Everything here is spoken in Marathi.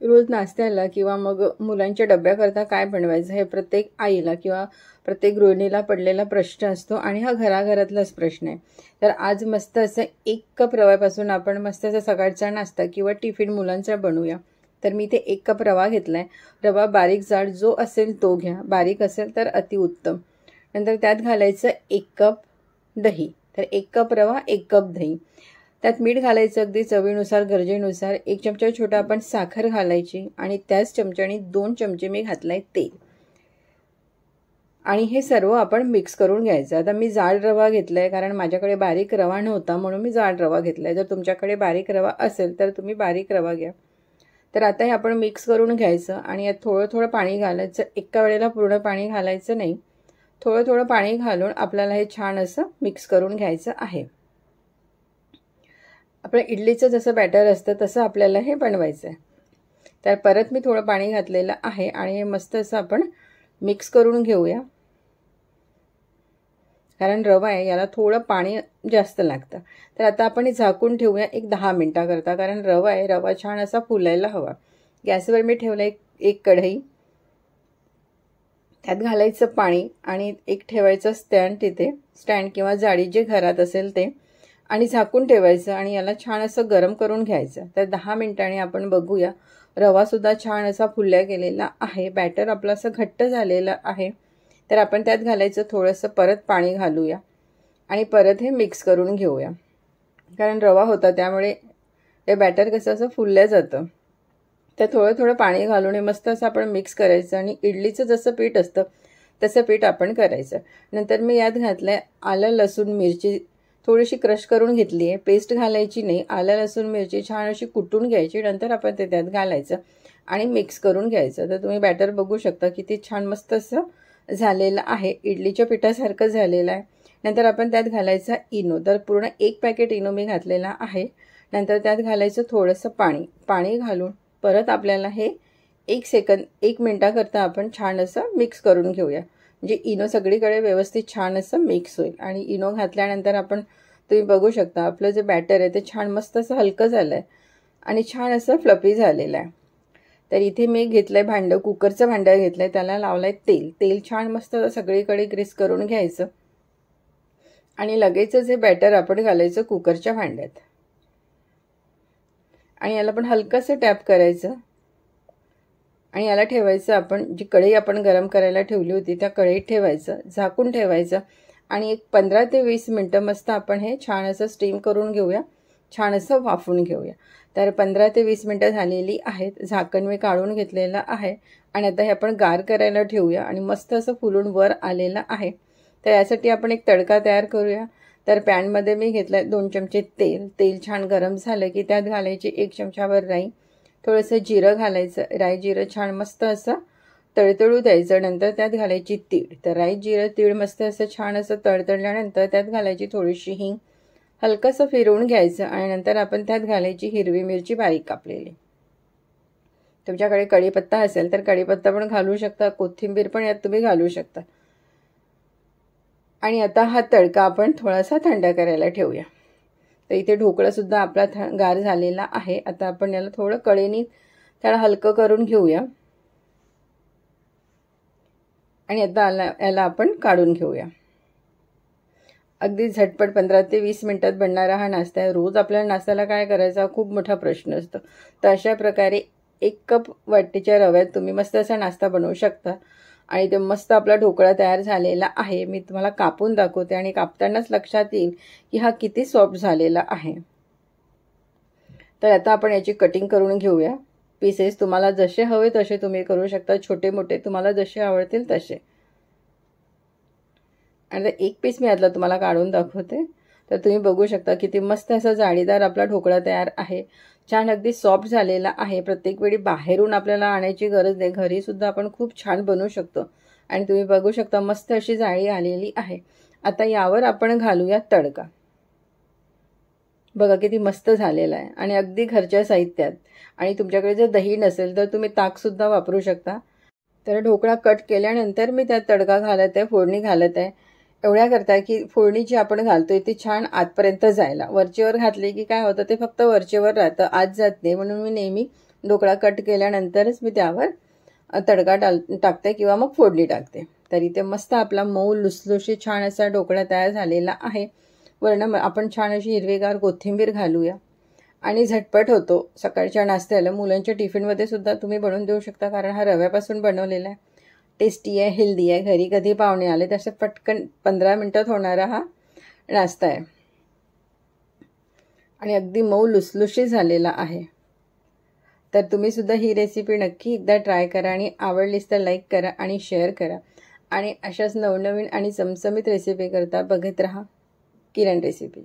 रोज नाश्त्याला किंवा मग मुलांच्या डब्याकरता काय बनवायचं हे प्रत्येक आईला किंवा प्रत्येक गृहिणीला पडलेला प्रश्न असतो आणि हा घराघरातलाच प्रश्न आहे. तर आज मस्त असं 1 कप रव्यापासून आपण मस्त असा सकाळचा नाश्ता किंवा टिफिन मुलांचा बनवूया. तर मी ते 1 कप रवा घेतला आहे. रवा बारीक जाड जो असेल तो घ्या, बारीक असेल तर अतिउत्तम. नंतर त्यात घालायचं 1 कप दही. तर 1 कप रवा 1 कप दही. त्यात मीठ घालायचं अगदी चवीनुसार गरजेनुसार. 1 चमचा छोटा आपण साखर घालायची आणि त्याच चमच्याने 2 चमचे मी घातलाय तेल. आणि हे सर्व आपण मिक्स करून घ्यायचं. आता मी जाड रवा घेतलाय कारण माझ्याकडे बारीक रवा नव्हता म्हणून मी जाड रवा घेतलाय. जर तुमच्याकडे बारीक रवा असेल तर तुम्ही बारीक रवा घ्या. तर आता हे आपण मिक्स करून घ्यायचं आणि यात थोडं थोडं पाणी घालायचं. एका वेळेला पूर्ण पाणी घालायचं नाही, थोडं थोडं पाणी घालून आपल्याला हे छान असं मिक्स करून घ्यायचं आहे. आपलं इडलीचं जसं बॅटर असतं तसं आपल्याला हे बनवायचं आहे. तर परत मी थोडं पाणी घातलेलं आहे आणि हे मस्त असं आपण मिक्स करून घेऊया. कारण रवा आहे याला थोडं पाणी जास्त लागतं. तर आता आपण हे झाकून ठेवूया 10 मिनिटाकरता, कारण रवा आहे, रवा छान असा फुलायला हवा. गॅसवर मी ठेवलं एक कढई, त्यात घालायचं पाणी आणि एक ठेवायचं स्टँड, तिथे स्टँड किंवा जाळी जे घरात असेल ते, आणि झाकून ठेवायचं आणि याला छान असं गरम करून घ्यायचं. तर 10 मिनिटांनी आपण बघूया रवासुद्धा छान असा फुलल्या गेलेला आहे. बॅटर आपलं असं घट्ट झालेलं आहे. तर आपण त्यात घालायचं थोडंसं परत पाणी घालूया आणि परत हे मिक्स करून घेऊया. कारण रवा होता त्यामुळे ते बॅटर कसं असं फुललं जातं. तर थोडं थोडं पाणी घालून हे मस्त असं आपण मिक्स करायचं आणि इडलीचं जसं पीठ असतं तसं पीठ आपण करायचं. नंतर मी यात घातलं आलं लसूण मिरची थोडीशी क्रश करून घेतली आहे. पेस्ट घालायची नाही, आलं लसूण मिरची छान अशी कुटून घ्यायची. नंतर आपण ते त्यात घालायचं आणि मिक्स करून घ्यायचं. तर तुम्ही बॅटर बघू शकता किती छान मस्त असं झालेलं आहे, इडलीच्या पिठासारखं झालेलं आहे. नंतर आपण त्यात घालायचं इनो. तर पूर्ण 1 पॅकेट इनो मी घातलेला आहे. नंतर त्यात घालायचं थोडंसं पाणी घालून परत आपल्याला हे 1 मिनिटाकरता आपण छान असं मिक्स करून घेऊया. म्हणजे इनो सगळीकडे व्यवस्थित छान असं मिक्स होईल. आणि इनो घातल्यानंतर तुम्ही बघू शकता आपलं जे बॅटर आहे ते छान मस्त असं हलकं झालं आहे आणि छान असं फ्लफी झालेलं आहे. तर इथे मी घेतलंय भांडं, कुकरचं भांडं घेतलंय, त्याला लावलंय तेल छान मस्त सगळीकडे ग्रीस करून घ्यायचं आणि लगेचच हे बॅटर आपण घालायचं कुकरच्या भांड्यात आणि याला पण हलकंसं टॅप करायचं आणि याला ठेवायचं. आपण जी कढई आपण गरम करायला ठेवली होती त्या कढईत ठेवायचं, झाकून ठेवायचं आणि एक 15 ते 20 मिनटं मस्त आपण हे छान असं स्टीम करून घेऊया, छान असं वाफून घेऊया. तर 15 ते 20 मिनटं झालेली आहेत. झाकण मी काढून घेतलेलं आहे आणि आता हे आपण गार करायला ठेवूया आणि मस्त असं फुलून वर आलेलं आहे. तर यासाठी आपण एक तडका तयार करूया. तर पॅनमध्ये मी घेतलं 2 चमचे तेल छान गरम झालं की त्यात घालायची 1 चमचाभर राई, थोडंसं जिरं घालायचं. राई जिरं छान मस्त असं तळतळू द्यायचं. नंतर त्यात घालायची तीळ. तर राई जिरं तीळ मस्त असं छान असं तळतळल्यानंतर त्यात घालायची थोडीशी हिंग, हलकंसं फिरवून घ्यायचं आणि नंतर आपण त्यात घालायची हिरवी मिरची बारीक कापलेली. तुमच्याकडे कढीपत्ता असेल तर कढीपत्ता पण घालू शकता, कोथिंबीर पण यात तुम्ही घालू शकता. आणि आता हा तडका आपण थोडासा थंड करायला ठेवूया. तर इथे ढोकळासुद्धा आपला गार झालेला आहे. आता आपण याला थोडं कढईने त्याला हलकं करून घेऊया आणि आता याला आपण काढून घेऊया. अगदी झटपट 15 ते 20 मिनिटात बनणारा हा नाश्ता आहे. रोज आपल्याला नाश्त्याला काय करायचा खूप मोठा प्रश्न असतो. तर अशा प्रकारे 1 कप वाटीच्या रव्यात तुम्ही मस्त असा नाश्ता बनवू शकता आणि ते मस्त आपला ढोकळा तयार झालेला आहे. मी तुम्हाला कापून दाखवते आणि कापतानाच लक्षात येईल की हा किती सॉफ्ट झालेला आहे. तर आता आपण याची कटिंग करून घेऊया. पीसेस तुम्हाला जसे हवे तसे तुम्ही करू शकता, छोटे मोठे तुम्हाला जसे आवडतील तसे. आणि एक पीस मी यातला तुम्हाला काढून दाखवते. तर तुम्ही बघू शकता किती मस्त असा जाळीदार आपला ढोकळा तयार आहे. छान अगदी सॉफ्ट झालेला आहे. प्रत्येक वेळी बाहेरून आपल्याला आणायची गरज नाही, घरीसुद्धा आपण खूप छान बनवू शकतो. आणि तुम्ही बघू शकता मस्त अशी जाळी आलेली आहे. आता यावर आपण घालूया तडका. बघा किती मस्त झालेला आहे आणि अगदी घरच्या साहित्यात. आणि तुमच्याकडे जर दही नसेल तर तुम्ही ताकसुद्धा वापरू शकता. तर ढोकळा कट केल्यानंतर मी त्यात तडका घालत आहे, फोडणी घालत आहे. एवढ्या करता की फोडणी जी आपण घालतोय ती छान आतपर्यंत जायला. वरचेवर घातले की काय होतं ते फक्त वरचेवर राहतं, आत जात नाही. म्हणून मी नेहमी ढोकळा कट केल्यानंतरच मी त्यावर तडका टाकते किंवा मग फोडणी टाकते. तर इथे मस्त आपला मऊ लुसलुशीत छान असा ढोकळा तयार झालेला आहे. वर्ण आपण छान अशी हिरवीगार कोथिंबीर घालूया आणि झटपट होतो. सकाळच्या नाश्त्याला मुलांच्या टिफिनमध्ये सुद्धा तुम्ही बनवून देऊ शकता, कारण हा रव्यापासून बनवलेला आहे. टेस्टी आहे, हेल्दी आहे. घरी कधी पाहुणे आले तसं पटकन 15 मिनिटात होणारा हा नाश्ता आहे आणि अगदी मऊ लुसलुशीत झालेला आहे. तर तुम्ही सुद्धा ही रेसिपी नक्की एकदा ट्राय करा आणि आवडलीस तर लाईक करा आणि शेअर करा. आणि अशाच नवनवीन आणि चमचमीत रेसिपी करता बघत राहा किरण रेसिपी.